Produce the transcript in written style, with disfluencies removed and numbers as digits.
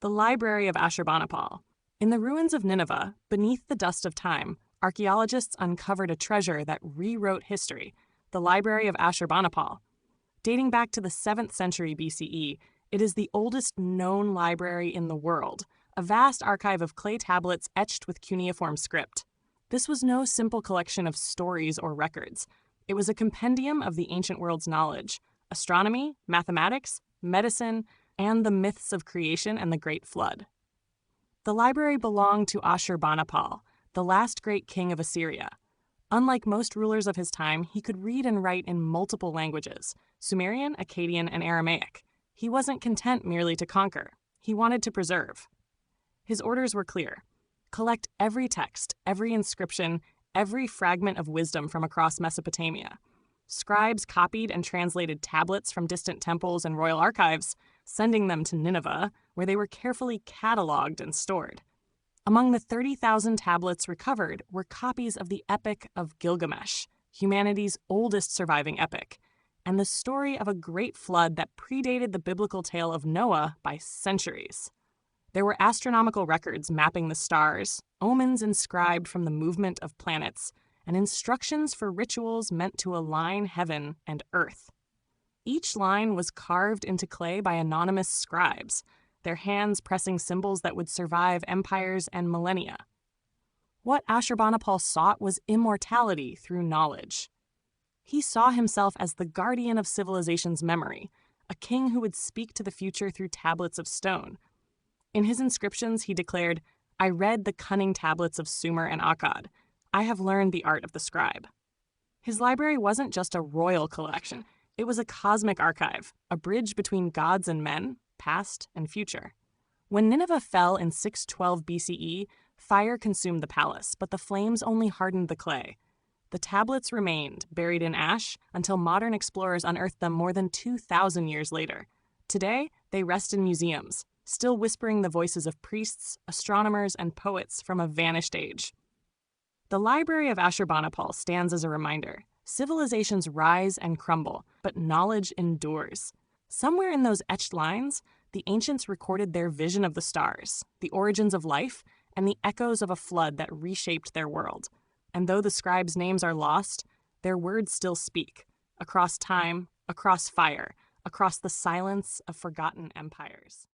The Library of Ashurbanipal. In the ruins of Nineveh, beneath the dust of time, archaeologists uncovered a treasure that rewrote history, the Library of Ashurbanipal. Dating back to the 7th century BCE, it is the oldest known library in the world, a vast archive of clay tablets etched with cuneiform script. This was no simple collection of stories or records. It was a compendium of the ancient world's knowledge, astronomy, mathematics, medicine, and the myths of creation and the Great Flood. The library belonged to Ashurbanipal, the last great king of Assyria. Unlike most rulers of his time, he could read and write in multiple languages: Sumerian, Akkadian, and Aramaic. He wasn't content merely to conquer. He wanted to preserve. His orders were clear: collect every text, every inscription, every fragment of wisdom from across Mesopotamia. Scribes copied and translated tablets from distant temples and royal archives, sending them to Nineveh, where they were carefully cataloged and stored. Among the 30,000 tablets recovered were copies of the Epic of Gilgamesh, humanity's oldest surviving epic, and the story of a great flood that predated the biblical tale of Noah by centuries. There were astronomical records mapping the stars, omens inscribed from the movement of planets, and instructions for rituals meant to align heaven and earth. Each line was carved into clay by anonymous scribes, their hands pressing symbols that would survive empires and millennia. What Ashurbanipal sought was immortality through knowledge. He saw himself as the guardian of civilization's memory, a king who would speak to the future through tablets of stone. In his inscriptions, he declared, "I read the cunning tablets of Sumer and Akkad. I have learned the art of the scribe." His library wasn't just a royal collection. It was a cosmic archive, a bridge between gods and men, past and future. When Nineveh fell in 612 BCE, fire consumed the palace, but the flames only hardened the clay. The tablets remained, buried in ash, until modern explorers unearthed them more than 2,000 years later. Today, they rest in museums, still whispering the voices of priests, astronomers, and poets from a vanished age. The Library of Ashurbanipal stands as a reminder: civilizations rise and crumble, but knowledge endures. Somewhere in those etched lines, the ancients recorded their vision of the stars, the origins of life, and the echoes of a flood that reshaped their world. And though the scribes' names are lost, their words still speak, across time, across fire, across the silence of forgotten empires.